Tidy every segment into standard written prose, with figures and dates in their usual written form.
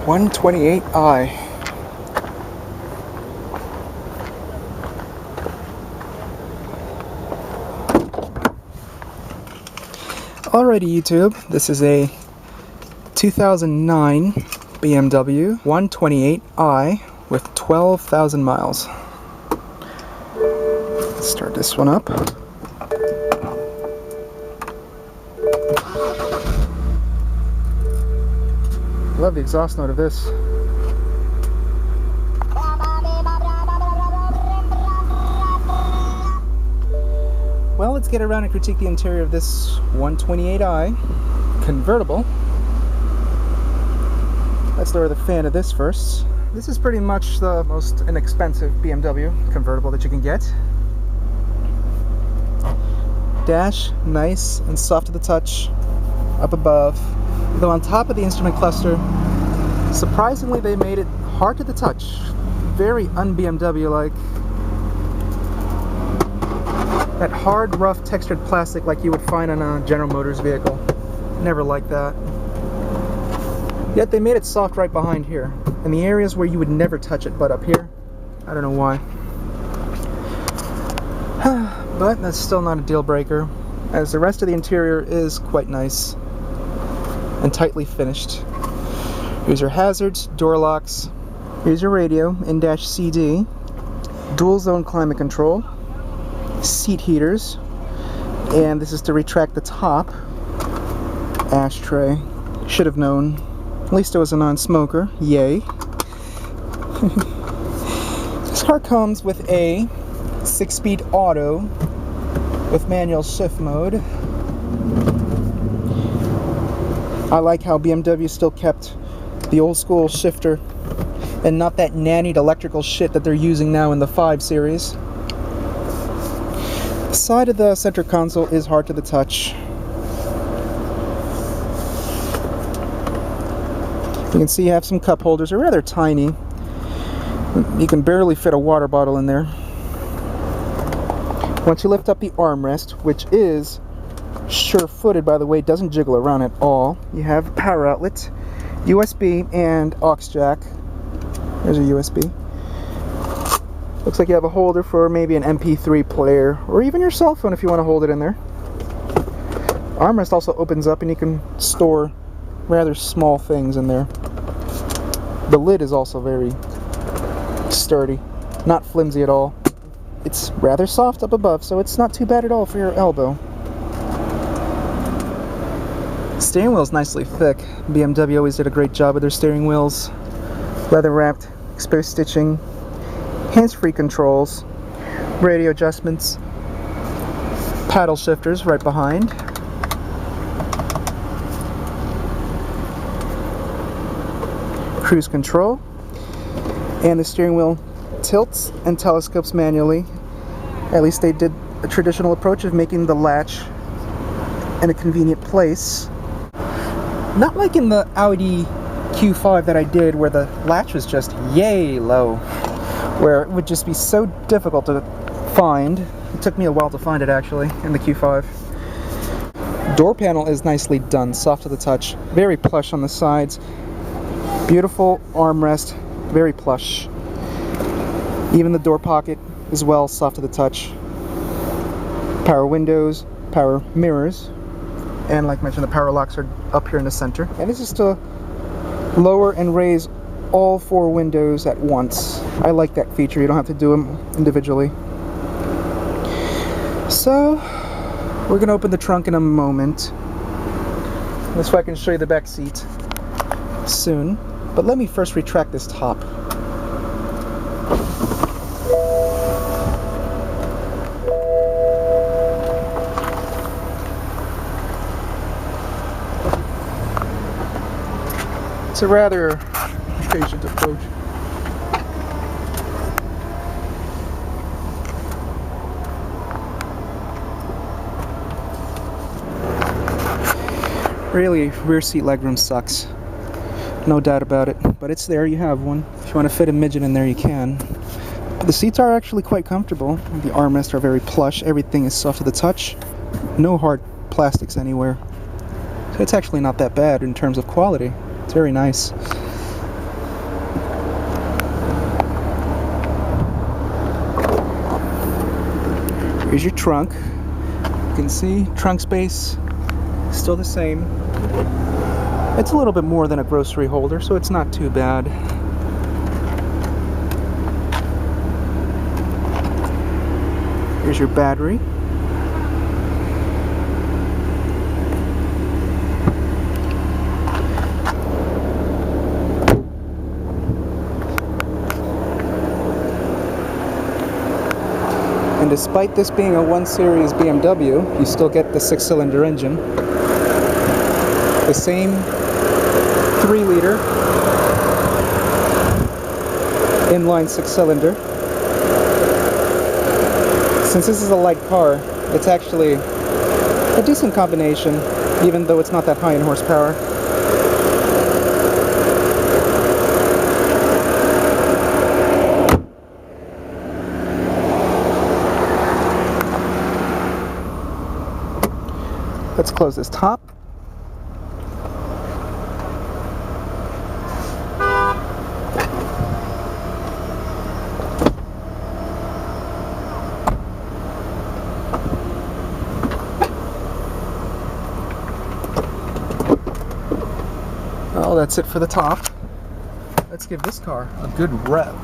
128i. Alrighty YouTube, this is a 2009 BMW 128i with 12,000 miles. Let's start this one up. Love the exhaust note of this. Well, let's get around and critique the interior of this 128i Convertible. Let's lower the fan of this first. This is pretty much the most inexpensive BMW convertible that you can get. Dash, nice and soft to the touch, up above. Though on top of the instrument cluster, surprisingly they made it hard to the touch. Very un-BMW-like. That hard, rough, textured plastic like you would find on a General Motors vehicle. Never liked that. Yet they made it soft right behind here. In the areas where you would never touch it, but up here, I don't know why. But that's still not a deal breaker, as the rest of the interior is quite nice and tightly finished. Here's your hazards, door locks. Here's your radio, in-dash CD, dual zone climate control, seat heaters, and this is to retract the top ashtray. Should have known. At least it was a non-smoker. Yay. This car comes with a 6-speed auto with manual shift mode. I like how BMW still kept the old school shifter and not that nannied electrical shit that they're using now in the 5 Series. The side of the center console is hard to the touch. You can see you have some cup holders. They're rather tiny. You can barely fit a water bottle in there. Once you lift up the armrest, which is sure-footed, by the way, doesn't jiggle around at all, you have a power outlet, USB, and aux jack. There's a USB. Looks like you have a holder for maybe an MP3 player, or even your cell phone if you want to hold it in there. Armrest also opens up and you can store rather small things in there. The lid is also very sturdy, not flimsy at all. It's rather soft up above, so it's not too bad at all for your elbow. Steering wheel's nicely thick. BMW always did a great job with their steering wheels. Leather wrapped, exposed stitching, hands-free controls, radio adjustments, paddle shifters right behind. Cruise control, and the steering wheel tilts and telescopes manually. At least they did a traditional approach of making the latch in a convenient place. Not like in the Audi Q5 that I did, where the latch was just yay low, where it would just be so difficult to find. It took me a while to find it actually in the Q5. Door panel is nicely done, soft to the touch, very plush on the sides. Beautiful armrest, very plush. Even the door pocket as well, soft to the touch. Power windows, power mirrors, and like mentioned, the power locks are up here in the center. And this is to lower and raise all 4 windows at once. I like that feature, you don't have to do them individually. So, we're going to open the trunk in a moment. This way I can show you the back seat soon. But let me first retract this top. It's a rather patient approach. Really, rear seat legroom sucks. No doubt about it. But it's there, you have one. If you want to fit a midget in there, you can. But the seats are actually quite comfortable. The armrests are very plush. Everything is soft to the touch. No hard plastics anywhere. So it's actually not that bad in terms of quality. It's very nice. Here's your trunk. You can see trunk space still the same. It's a little bit more than a grocery holder, so it's not too bad. Here's your battery. And despite this being a 1 Series BMW, you still get the 6-cylinder engine. The same 3-liter inline 6-cylinder. Since this is a light car, it's actually a decent combination, even though it's not that high in horsepower. Let's close this top. Well, that's it for the top. Let's give this car a good rev.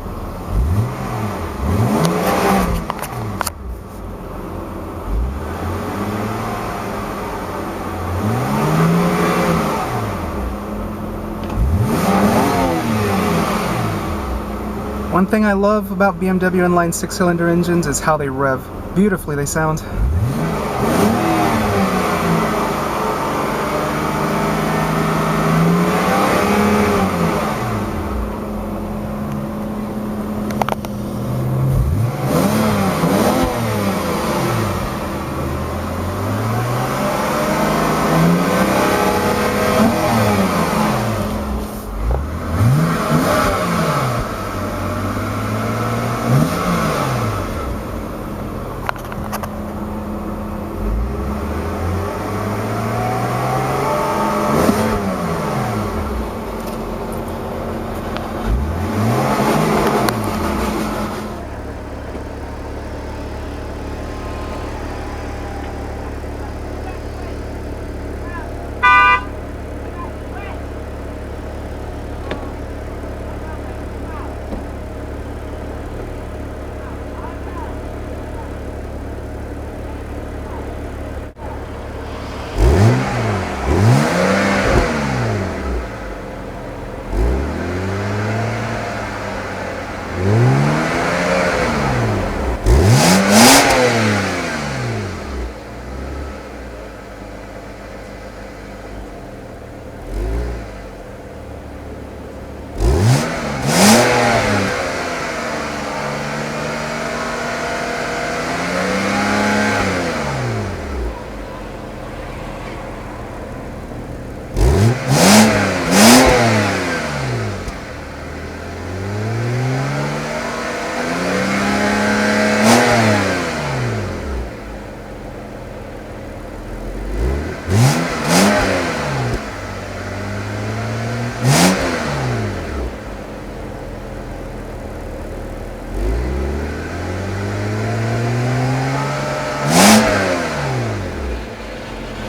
One thing I love about BMW inline 6-cylinder engines is how they rev. Beautifully they sound.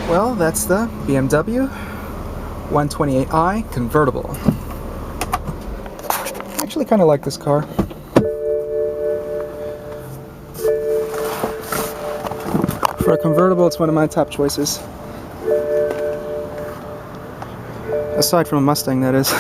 Well, that's the BMW 128i Convertible. I actually kind of like this car. For a convertible, it's one of my top choices. Aside from a Mustang, that is.